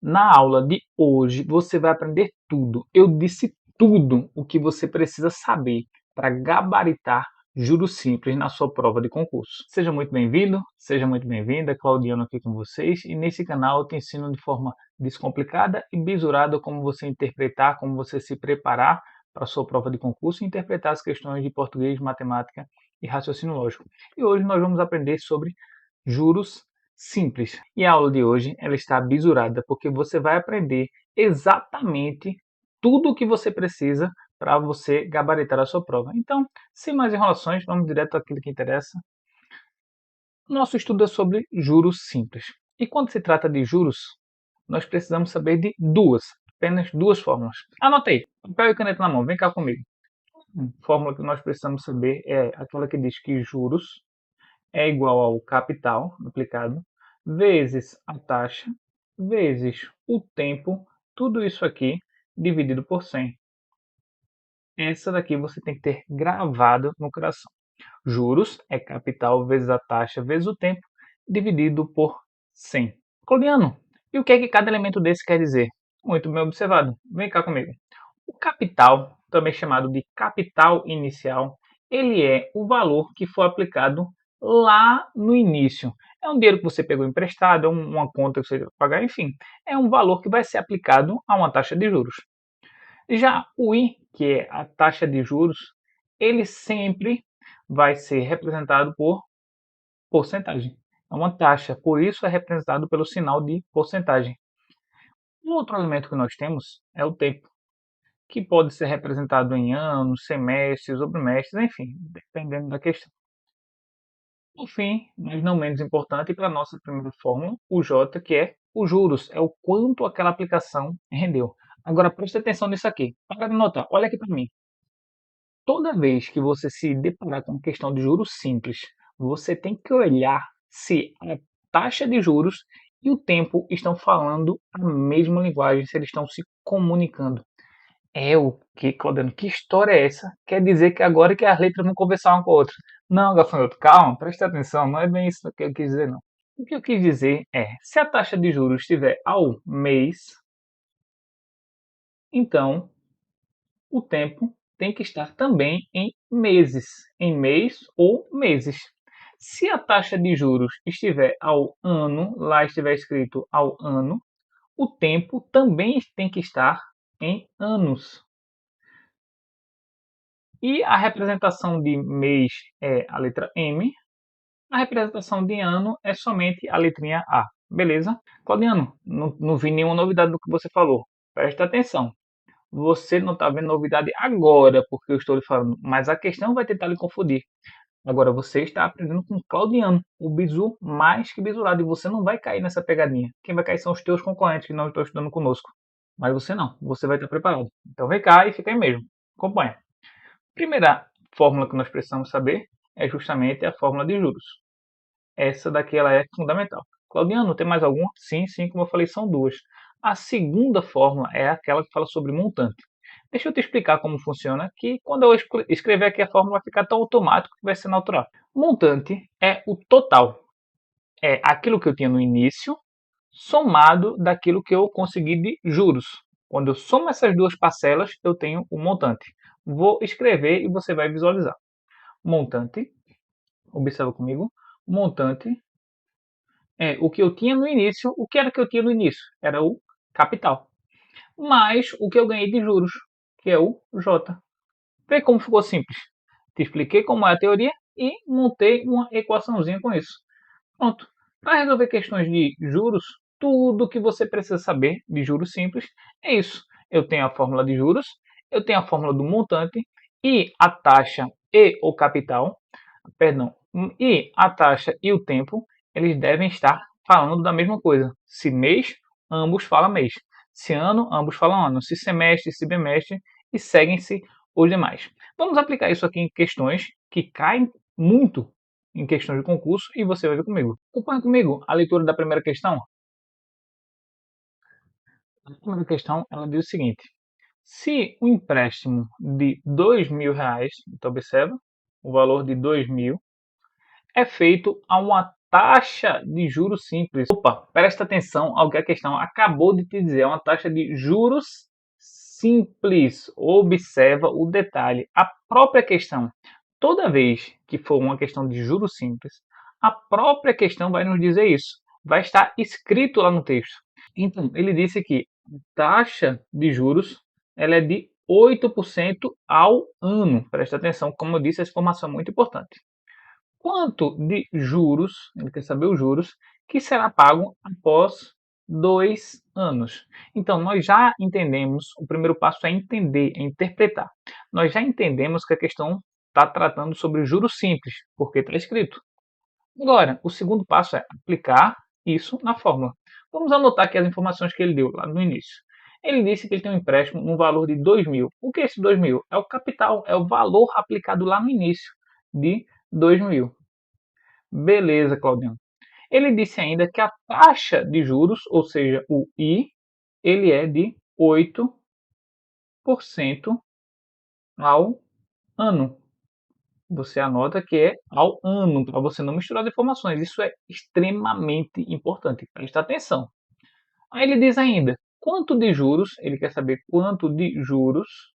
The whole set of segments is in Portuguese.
Na aula de hoje você vai aprender tudo. Eu disse tudo o que você precisa saber para gabaritar juros simples na sua prova de concurso. Seja muito bem-vindo, seja muito bem-vinda, Claudiano aqui com vocês. E nesse canal eu te ensino de forma descomplicada e bisurada como você interpretar, como você se preparar para a sua prova de concurso e interpretar as questões de português, matemática e raciocínio lógico. E hoje nós vamos aprender sobre juros simples. E a aula de hoje ela está bisurada porque você vai aprender exatamente tudo o que você precisa para você gabaritar a sua prova. Então, sem mais enrolações, vamos direto àquilo que interessa. Nosso estudo é sobre juros simples. E quando se trata de juros, nós precisamos saber de apenas duas fórmulas. Anota aí, papel e caneta na mão, vem cá comigo. A fórmula que nós precisamos saber é aquela que diz que juros é igual ao capital aplicado vezes a taxa vezes o tempo, tudo isso aqui dividido por 100. Essa daqui você tem que ter gravado no coração. Juros é capital vezes a taxa vezes o tempo dividido por 100. Claudiano, e o que é que cada elemento desse quer dizer? Muito bem observado. Vem cá comigo. O capital, também chamado de capital inicial, ele é o valor que foi aplicado lá no início. É um dinheiro que você pegou emprestado, é uma conta que você vai pagar, enfim. É um valor que vai ser aplicado a uma taxa de juros. Já o I, que é a taxa de juros, ele sempre vai ser representado por porcentagem. É uma taxa, por isso é representado pelo sinal de porcentagem. Um outro elemento que nós temos é o tempo, que pode ser representado em anos, semestres ou bimestres, enfim, dependendo da questão. Por fim, mas não menos importante, para a nossa primeira fórmula, o J, que é os juros, é o quanto aquela aplicação rendeu. Agora preste atenção nisso aqui. Para de notar, olha aqui para mim. Toda vez que você se deparar com questão de juros simples, você tem que olhar se a taxa de juros e o tempo estão falando a mesma linguagem, se eles estão se comunicando. É o que, Claudiano? Que história é essa? Quer dizer que agora que as letras vão conversar uma com a outra. Não, gafanhoto, calma, presta atenção, não é bem isso que eu quis dizer, não. O que eu quis dizer é, se a taxa de juros estiver ao mês, então o tempo tem que estar também em meses, em mês ou meses. Se a taxa de juros estiver ao ano, lá estiver escrito ao ano, o tempo também tem que estar em anos. E a representação de mês é a letra M, a representação de ano é somente a letrinha A. Beleza? Claudiano, não vi nenhuma novidade do que você falou. Presta atenção. Você não está vendo novidade agora, porque eu estou lhe falando, mas a questão vai tentar lhe confundir. Agora você está aprendendo com Claudiano, o bizu mais que bisurado, e você não vai cair nessa pegadinha. Quem vai cair são os teus concorrentes que não estão estudando conosco. Mas você não, você vai estar preparado. Então vem cá e fica aí mesmo. Acompanha. Primeira fórmula que nós precisamos saber é justamente a fórmula de juros. Essa daqui ela é fundamental. Claudiano, tem mais alguma? Sim, sim, como eu falei, são duas. A segunda fórmula é aquela que fala sobre montante. Deixa eu te explicar como funciona, que quando eu escrever aqui a fórmula vai ficar tão automático que vai ser natural. Montante é o total. É aquilo que eu tinha no início, somado daquilo que eu consegui de juros. Quando eu somo essas duas parcelas, eu tenho o montante. Vou escrever e você vai visualizar. Montante, observa comigo, montante é o que eu tinha no início. O que era que eu tinha no início? Era o capital. Mais o que eu ganhei de juros, que é o J. Vê como ficou simples. Te expliquei como é a teoria e montei uma equaçãozinha com isso. Pronto. Para resolver questões de juros, tudo que você precisa saber de juros simples é isso. Eu tenho a fórmula de juros, eu tenho a fórmula do montante e a taxa e o capital, perdão, e a taxa e o tempo, eles devem estar falando da mesma coisa. Se mês, ambos falam mês. Se ano, ambos falam ano. Se semestre, se bimestre, e seguem-se os demais. Vamos aplicar isso aqui em questões que caem muito em questões de concurso e você vai ver comigo. Acompanha comigo a leitura da primeira questão. A primeira questão ela diz o seguinte: se o empréstimo de R$ 2.000, então observa, o valor de 2.000, é feito a uma taxa de juros simples. Opa, presta atenção ao que a questão acabou de te dizer. É uma taxa de juros simples. Observa o detalhe. A própria questão, toda vez que for uma questão de juros simples, a própria questão vai nos dizer isso. Vai estar escrito lá no texto. Então, ele disse que a taxa de juros ela é de 8% ao ano. Presta atenção, como eu disse, essa informação é muito importante. Quanto de juros, ele quer saber os juros, que será pago após 2 anos. Então, nós já entendemos, o primeiro passo é entender, é interpretar. Nós já entendemos que a questão está tratando sobre juros simples, porque está escrito. Agora, o segundo passo é aplicar isso na fórmula. Vamos anotar aqui as informações que ele deu lá no início. Ele disse que ele tem um empréstimo no valor de 2.000. O que é esse 2.000? É o capital, é o valor aplicado lá no início de 2.000. Beleza, Claudiano. Ele disse ainda que a taxa de juros, ou seja, o I, ele é de 8% ao ano. Você anota que é ao ano, para você não misturar as informações. Isso é extremamente importante. Presta atenção. Aí ele diz ainda, quanto de juros, ele quer saber quanto de juros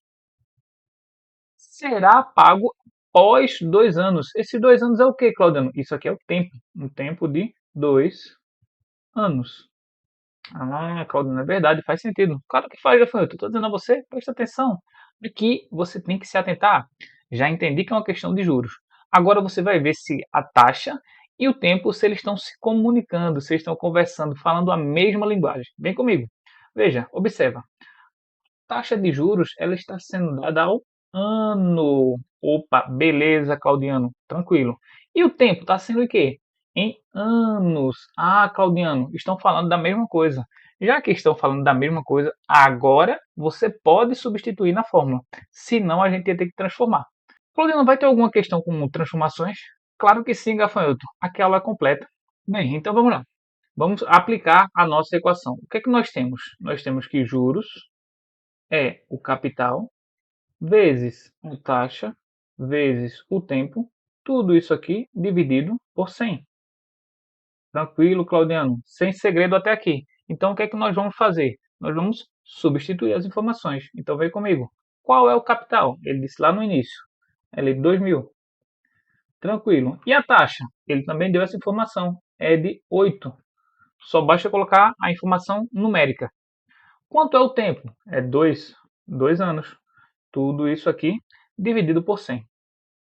será pago após 2 anos. Esse 2 anos é o que, Claudiano? Isso aqui é o tempo. Um tempo de 2 anos. Ah, Claudiano, é verdade, faz sentido. Claro que faz, Gafanhoto. Estou dizendo a você, presta atenção. Aqui você tem que se atentar. Já entendi que é uma questão de juros. Agora você vai ver se a taxa e o tempo, se eles estão se comunicando, se eles estão conversando, falando a mesma linguagem. Vem comigo. Veja, observa. Taxa de juros, ela está sendo dada ao ano. Opa, beleza, Claudiano, tranquilo. E o tempo está sendo o quê? Em anos. Ah, Claudiano, estão falando da mesma coisa. Já que estão falando da mesma coisa, agora você pode substituir na fórmula. Senão a gente ia ter que transformar. Claudiano, vai ter alguma questão com transformações? Claro que sim, Gafanhoto. Aqui a aula é completa. Bem, então vamos lá. Vamos aplicar a nossa equação. O que é que nós temos? Nós temos que juros é o capital vezes a taxa vezes o tempo, tudo isso aqui dividido por 100. Tranquilo, Claudiano? Sem segredo até aqui. Então, o que é que nós vamos fazer? Nós vamos substituir as informações. Então, vem comigo. Qual é o capital? Ele disse lá no início. Ele é de 2.000. Tranquilo. E a taxa? Ele também deu essa informação. É de 8. Só basta colocar a informação numérica. Quanto é o tempo? É 2 anos. Tudo isso aqui dividido por 100.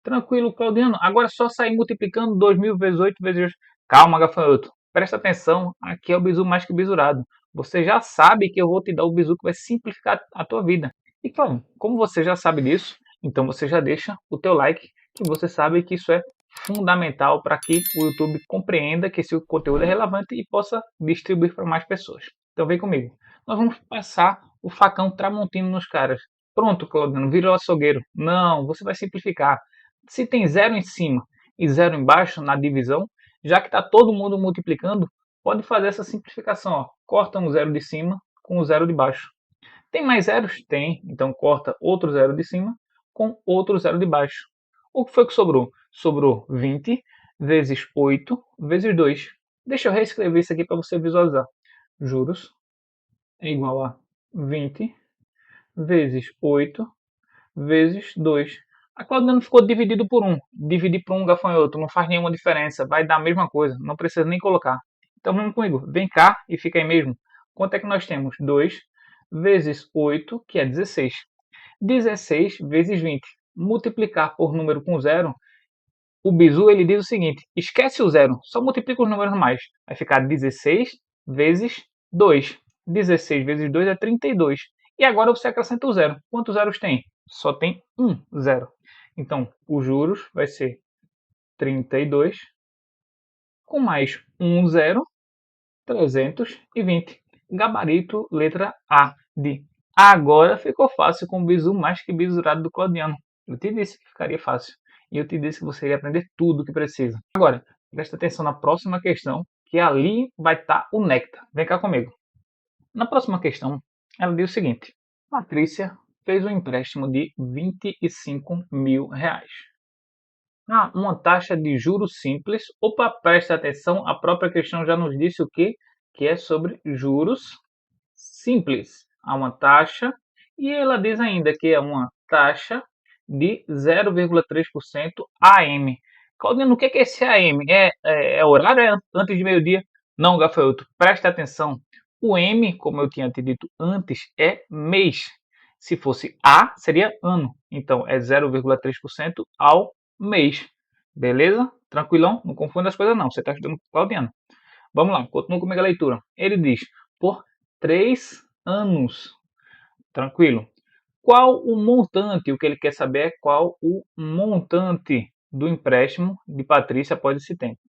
Tranquilo, Claudiano. Agora é só sair multiplicando 2.000 vezes 8 vezes 8. Calma, gafanhoto. Presta atenção. Aqui é o bizu mais que bisurado. Você já sabe que eu vou te dar o bizu que vai simplificar a tua vida. E claro, como você já sabe disso, então você já deixa o teu like, que você sabe que isso é fundamental para que o YouTube compreenda que esse conteúdo é relevante e possa distribuir para mais pessoas. Então vem comigo. Nós vamos passar o facão tramontino nos caras. Pronto, Claudiano, virou açougueiro. Não, você vai simplificar. Se tem zero em cima e zero embaixo na divisão, já que está todo mundo multiplicando, pode fazer essa simplificação. Ó. Corta um zero de cima com o zero de baixo. Tem mais zeros? Tem. Então corta outro zero de cima com outro zero de baixo. O que foi que sobrou? Sobrou 20 vezes 8 vezes 2. Deixa eu reescrever isso aqui para você visualizar. Juros é igual a 20 vezes 8 vezes 2. A Claudiano ficou dividido por 1. Dividir por 1 gafanhoto não faz nenhuma diferença. Vai dar a mesma coisa. Não precisa nem colocar. Então vamos comigo. Vem cá e fica aí mesmo. Quanto é que nós temos? 2 vezes 8, que é 16. 16 vezes 20. Multiplicar por número com zero. O bizu ele diz o seguinte. Esquece o zero. Só multiplica os números mais. Vai ficar 16 vezes 2. 16 vezes 2 é 32. E agora você acrescenta o zero. Quantos zeros tem? Só tem um zero. Então, os juros vai ser 32 com mais um zero, 320. Gabarito, letra A de agora ficou fácil com o bizu mais que bisurado do Claudiano. Eu te disse que ficaria fácil. E eu te disse que você ia aprender tudo o que precisa. Agora, presta atenção na próxima questão, que ali vai estar o néctar. Vem cá comigo. Na próxima questão, ela diz o seguinte. Patrícia fez um empréstimo de 25 mil reais. Ah, uma taxa de juros simples. Opa, presta atenção, a própria questão já nos disse o quê? Que é sobre juros simples. Há uma taxa e ela diz ainda que é uma taxa de 0,3% AM. Claudino, o que é esse AM? É horário? É antes de meio-dia? Não, gafanhoto, presta atenção. O M, como eu tinha te dito antes, é mês. Se fosse A, seria ano. Então, é 0,3% ao mês. Beleza? Tranquilão? Não confunda as coisas não. Você está estudando com o Claudiano. Vamos lá, continua comigo a leitura. Ele diz, por 3 anos. Tranquilo. Qual o montante? O que ele quer saber é qual o montante do empréstimo de Patrícia após esse tempo.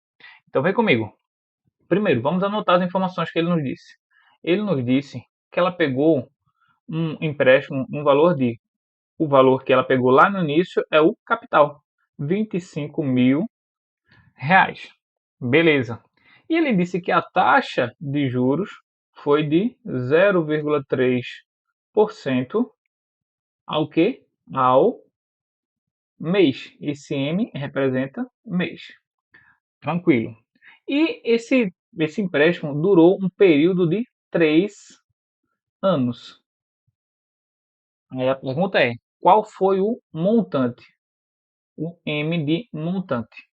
Então vem comigo. Primeiro, vamos anotar as informações que ele nos disse. Ele nos disse que ela pegou um empréstimo, um valor de... O valor que ela pegou lá no início é o capital. R$ 25.000. Beleza. E ele disse que a taxa de juros foi de 0,3% ao quê? Ao mês. Esse M representa mês. Tranquilo. E esse empréstimo durou um período de 3 anos. Aí a pergunta é, qual foi o montante? O M de montante.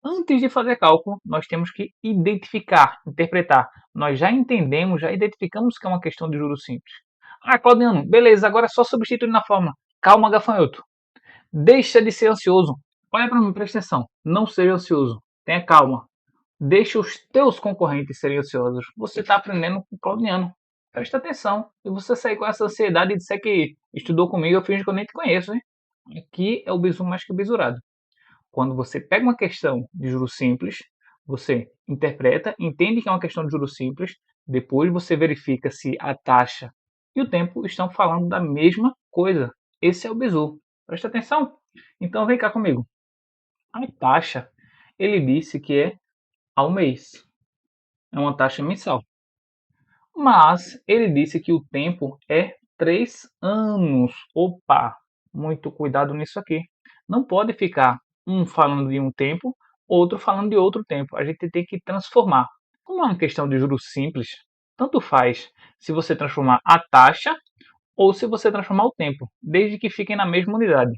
Antes de fazer cálculo, nós temos que identificar, interpretar. Nós já entendemos, já identificamos que é uma questão de juros simples. Ah, Claudiano, beleza, agora é só substituir na fórmula. Calma, gafanhoto. Deixa de ser ansioso. Olha para mim, presta atenção. Não seja ansioso. Tenha calma. Deixa os teus concorrentes serem ansiosos. Você está aprendendo com o Claudiano. Presta atenção. E você sair com essa ansiedade e disser que estudou comigo, eu finjo que eu nem te conheço, hein? Aqui é o bisu mais que bisurado. Quando você pega uma questão de juros simples, você interpreta, entende que é uma questão de juros simples, depois você verifica se a taxa e o tempo estão falando da mesma coisa. Esse é o bizu. Presta atenção? Então vem cá comigo. A taxa, ele disse que é ao mês. É uma taxa mensal. Mas ele disse que o tempo é 3 anos. Opa, muito cuidado nisso aqui. Não pode ficar um falando de um tempo, outro falando de outro tempo. A gente tem que transformar. Como é uma questão de juros simples, tanto faz se você transformar a taxa ou se você transformar o tempo, desde que fiquem na mesma unidade.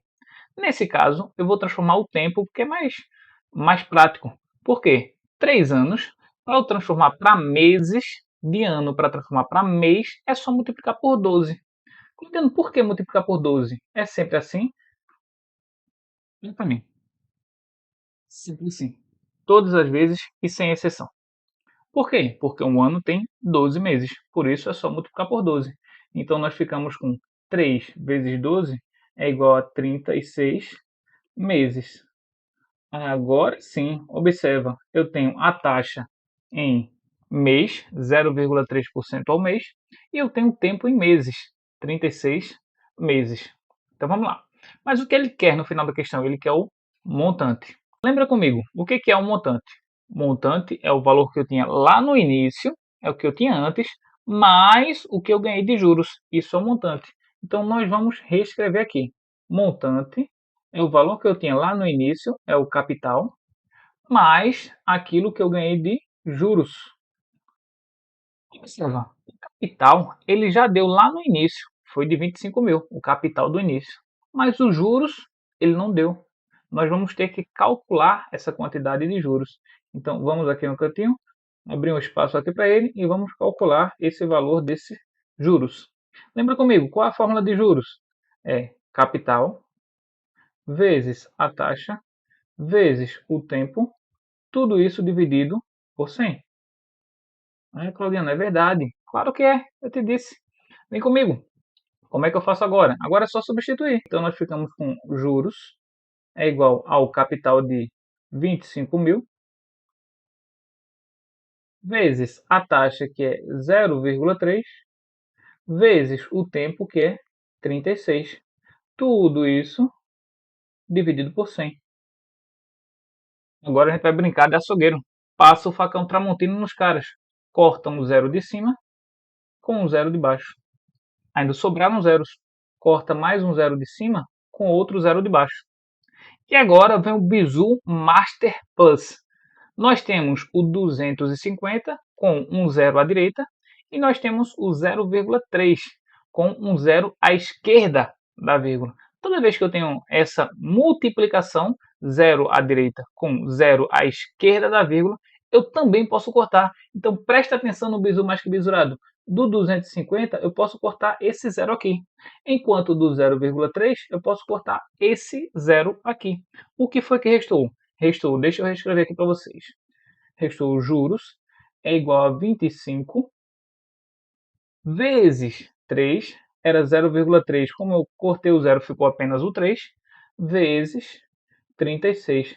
Nesse caso, eu vou transformar o tempo porque é mais prático. Por quê? 3 anos, para eu transformar para meses, de ano para transformar para mês, é só multiplicar por 12. Entendendo por que multiplicar por 12? É sempre assim? Olha para mim. Sempre assim. Todas as vezes e sem exceção. Por quê? Porque um ano tem 12 meses. Por isso é só multiplicar por 12. Então nós ficamos com 3 vezes 12 é igual a 36 meses. Agora sim, observa, eu tenho a taxa em mês, 0,3% ao mês, e eu tenho o tempo em meses, 36 meses. Então vamos lá. Mas o que ele quer no final da questão? Ele quer o montante. Lembra comigo, o que é o montante? Montante é o valor que eu tinha lá no início, é o que eu tinha antes, mais o que eu ganhei de juros. Isso é o montante. Então nós vamos reescrever aqui. Montante é o valor que eu tinha lá no início, é o capital, mais aquilo que eu ganhei de juros. Observa, o capital ele já deu lá no início, foi de 25.000, o capital do início. Mas os juros ele não deu. Nós vamos ter que calcular essa quantidade de juros. Então vamos aqui no cantinho, abrir um espaço aqui para ele e vamos calcular esse valor desses juros. Lembra comigo, qual é a fórmula de juros? É capital vezes a taxa vezes o tempo, tudo isso dividido por 100. Claudiano, é verdade. Claro que é, eu te disse. Vem comigo. Como é que eu faço agora? Agora é só substituir. Então nós ficamos com juros é igual ao capital de 25.000 vezes a taxa que é 0,3 vezes o tempo que é 36. Tudo isso dividido por 100. Agora a gente vai brincar de açougueiro. Passa o facão tramontina nos caras. Corta um zero de cima com um zero de baixo. Ainda sobraram zeros. Corta mais um zero de cima com outro zero de baixo. E agora vem o Bizu Master Plus. Nós temos o 250 com um zero à direita e nós temos o 0,3 com um zero à esquerda da vírgula. Toda vez que eu tenho essa multiplicação, zero à direita com zero à esquerda da vírgula, eu também posso cortar. Então presta atenção no bizu mais que bisurado. Do 250 eu posso cortar esse zero aqui, enquanto do 0,3 eu posso cortar esse zero aqui. O que foi que restou? Restou, deixa eu reescrever aqui para vocês. Restou juros é igual a 25 vezes 3, era 0,3, como eu cortei o zero, ficou apenas o 3, vezes 36.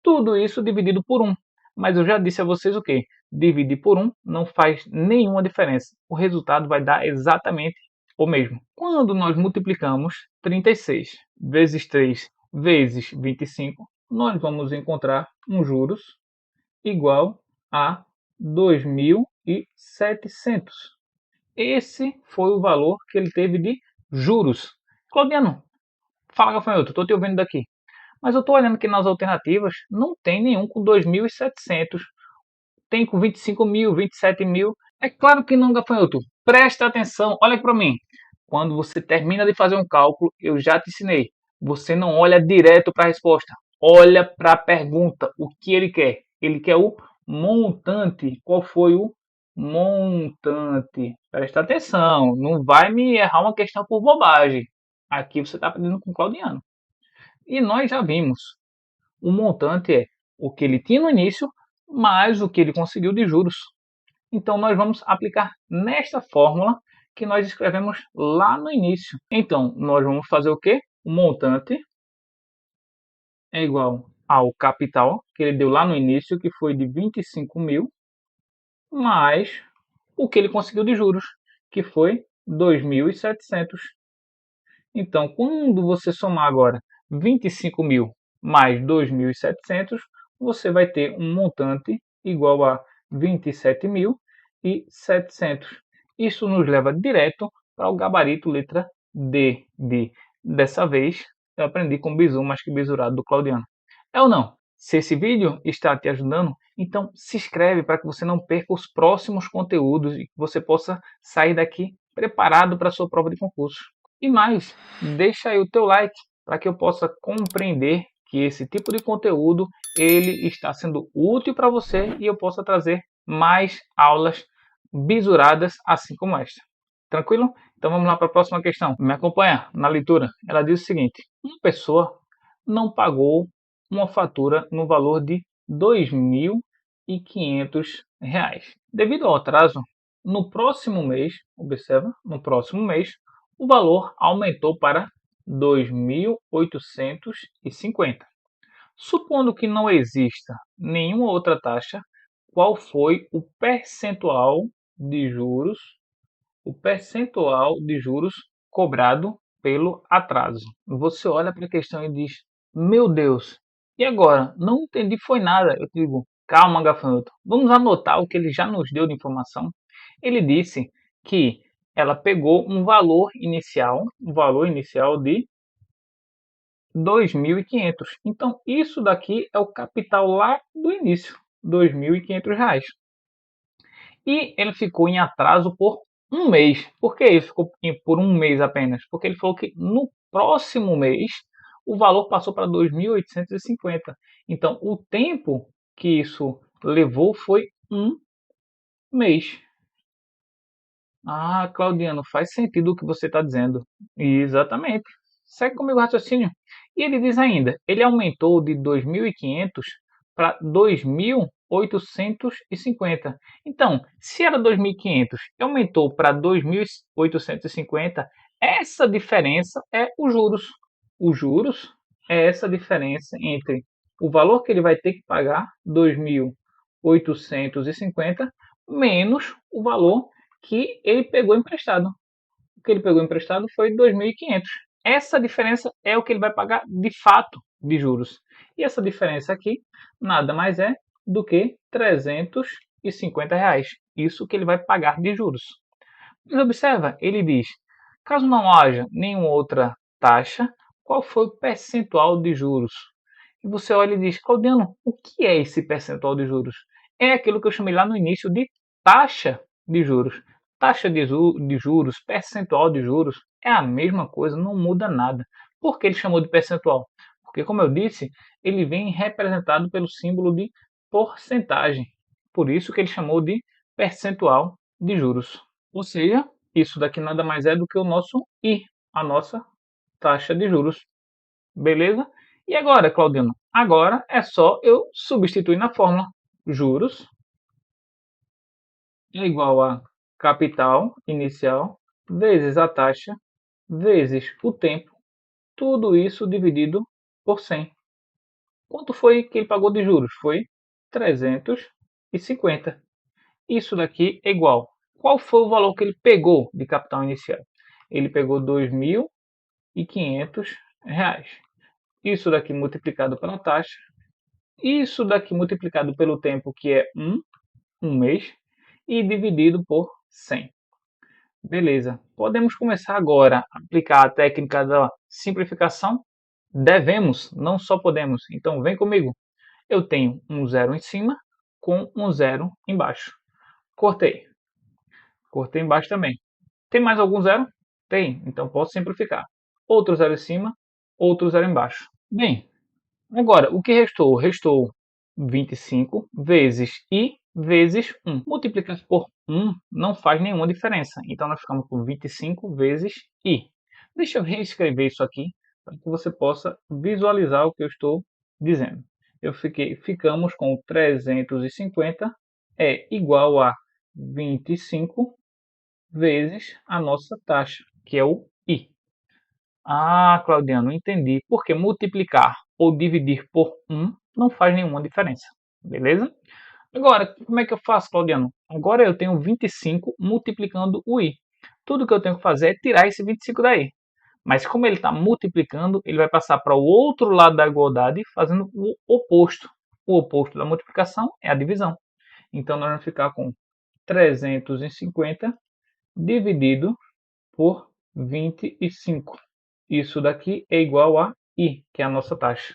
Tudo isso dividido por 1. Mas eu já disse a vocês o que? Dividir por 1 não faz nenhuma diferença. O resultado vai dar exatamente o mesmo. Quando nós multiplicamos 36 vezes 3 vezes 25, nós vamos encontrar um juros igual a 2.700. Esse foi o valor que ele teve de juros. Claudiano, fala, gafanhoto, estou te ouvindo daqui. Mas eu estou olhando aqui nas alternativas, não tem nenhum com 2.700. Tem com 25 mil, 27 mil. É claro que não, gafanhoto. Presta atenção, olha aqui para mim. Quando você termina de fazer um cálculo, eu já te ensinei. Você não olha direto para a resposta. Olha para a pergunta, o que ele quer. Ele quer o montante. Qual foi o montante? Presta atenção, não vai me errar uma questão por bobagem. Aqui você está aprendendo com o Claudiano. E nós já vimos. O montante é o que ele tinha no início, mais o que ele conseguiu de juros. Então, nós vamos aplicar nesta fórmula que nós escrevemos lá no início. Então, nós vamos fazer o quê? O montante é igual ao capital, que ele deu lá no início, que foi de 25 mil, mais o que ele conseguiu de juros, que foi 2.700. Então, quando você somar agora 25 mil mais 2.700, você vai ter um montante igual a 27.700. Isso nos leva direto para o gabarito letra D. Dessa vez, eu aprendi com bizu mais que bisurado do Claudiano. É ou não? Se esse vídeo está te ajudando, então se inscreve para que você não perca os próximos conteúdos e que você possa sair daqui preparado para a sua prova de concurso. E mais, deixa aí o teu like para que eu possa compreender que esse tipo de conteúdo ele está sendo útil para você e eu possa trazer mais aulas bisuradas assim como esta. Tranquilo? Então vamos lá para a próxima questão. Me acompanha na leitura. Ela diz o seguinte: uma pessoa não pagou uma fatura no valor de R$ 2.500. Devido ao atraso, no próximo mês, observa, no próximo mês, o valor aumentou para 2.850. Supondo que não exista nenhuma outra taxa, qual foi o percentual de juros cobrado pelo atraso? Você olha para a questão e diz: meu Deus, e agora? Não entendi, foi nada. Eu digo: calma, gafanhoto, vamos anotar o que ele já nos deu de informação. Ele disse que ela pegou um valor inicial de 2.500. Então, isso daqui é o capital lá do início, R$ 2.500. E ele ficou em atraso por um mês. Por que ele ficou por um mês apenas? Porque ele falou que no próximo mês o valor passou para 2.850. Então, o tempo que isso levou foi um mês. Ah, Claudiano, faz sentido o que você está dizendo. Exatamente. Segue comigo o raciocínio. E ele diz ainda, ele aumentou de 2.500 para 2.850. Então, se era 2.500 e aumentou para 2.850, essa diferença é os juros. Os juros é essa diferença entre o valor que ele vai ter que pagar, 2.850, menos o valor que ele pegou emprestado. O que ele pegou emprestado foi 2.500. Essa diferença é o que ele vai pagar de fato de juros. E essa diferença aqui nada mais é do que R$ 350. Isso que ele vai pagar de juros. Mas observa, ele diz: caso não haja nenhuma outra taxa, qual foi o percentual de juros? E você olha e diz, Claudiano, o que é esse percentual de juros? É aquilo que eu chamei lá no início de taxa de juros. Taxa de juros, percentual de juros, é a mesma coisa, não muda nada. Por que ele chamou de percentual? Porque, como eu disse, ele vem representado pelo símbolo de porcentagem. Por isso que ele chamou de percentual de juros. Ou seja, isso daqui nada mais é do que o nosso I, a nossa taxa de juros. Beleza? E agora, Claudino? Agora é só eu substituir na fórmula. Juros é igual a capital inicial vezes a taxa vezes o tempo. Tudo isso dividido por 100. Quanto foi que ele pagou de juros? Foi 350. Isso daqui é igual. Qual foi o valor que ele pegou de capital inicial? Ele pegou R$ 2.500. Isso daqui multiplicado pela taxa. Isso daqui multiplicado pelo tempo, que é um mês, e dividido por 100. Beleza. Podemos começar agora a aplicar a técnica da simplificação? Devemos, não só podemos. Então vem comigo. Eu tenho um zero em cima com um zero embaixo. Cortei. Cortei embaixo também. Tem mais algum zero? Tem, então posso simplificar. Outro zero em cima, outro zero embaixo. Bem, agora o que restou? Restou 25 vezes I vezes 1. Multiplicar por 1 não faz nenhuma diferença. Então nós ficamos com 25 vezes I. Deixa eu reescrever isso aqui para que você possa visualizar o que eu estou dizendo. Ficamos com 350 é igual a 25 vezes a nossa taxa, que é o I. Ah, Claudiano, entendi. Porque multiplicar ou dividir por 1 não faz nenhuma diferença. Beleza? Agora, como é que eu faço, Claudiano? Agora eu tenho 25 multiplicando o I. Tudo que eu tenho que fazer é tirar esse 25 daí. Mas como ele está multiplicando, ele vai passar para o outro lado da igualdade fazendo o oposto. O oposto da multiplicação é a divisão. Então nós vamos ficar com 350 dividido por 25. Isso daqui é igual a I, que é a nossa taxa.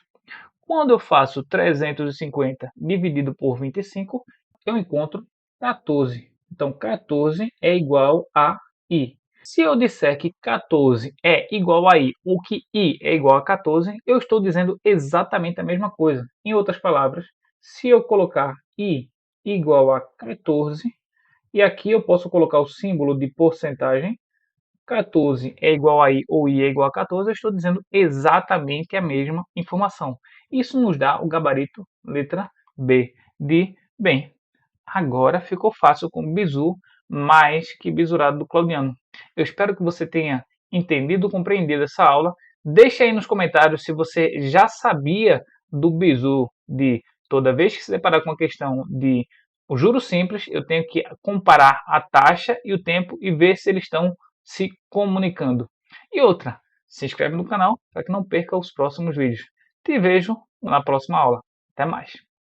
Quando eu faço 350 dividido por 25, eu encontro 14. Então, 14 é igual a I. Se eu disser que 14 é igual a I, ou que I é igual a 14, eu estou dizendo exatamente a mesma coisa. Em outras palavras, se eu colocar I igual a 14, e aqui eu posso colocar o símbolo de porcentagem, 14 é igual a I ou I é igual a 14, eu estou dizendo exatamente a mesma informação. Isso nos dá o gabarito letra B de bem. Agora ficou fácil com o bizu mais que bisurado do Claudiano. Eu espero que você tenha entendido, compreendido essa aula. Deixe aí nos comentários se você já sabia do bizu de toda vez que se deparar com a questão de o juro simples, eu tenho que comparar a taxa e o tempo e ver se eles estão se comunicando. E outra, se inscreve no canal para que não perca os próximos vídeos. Te vejo na próxima aula. Até mais!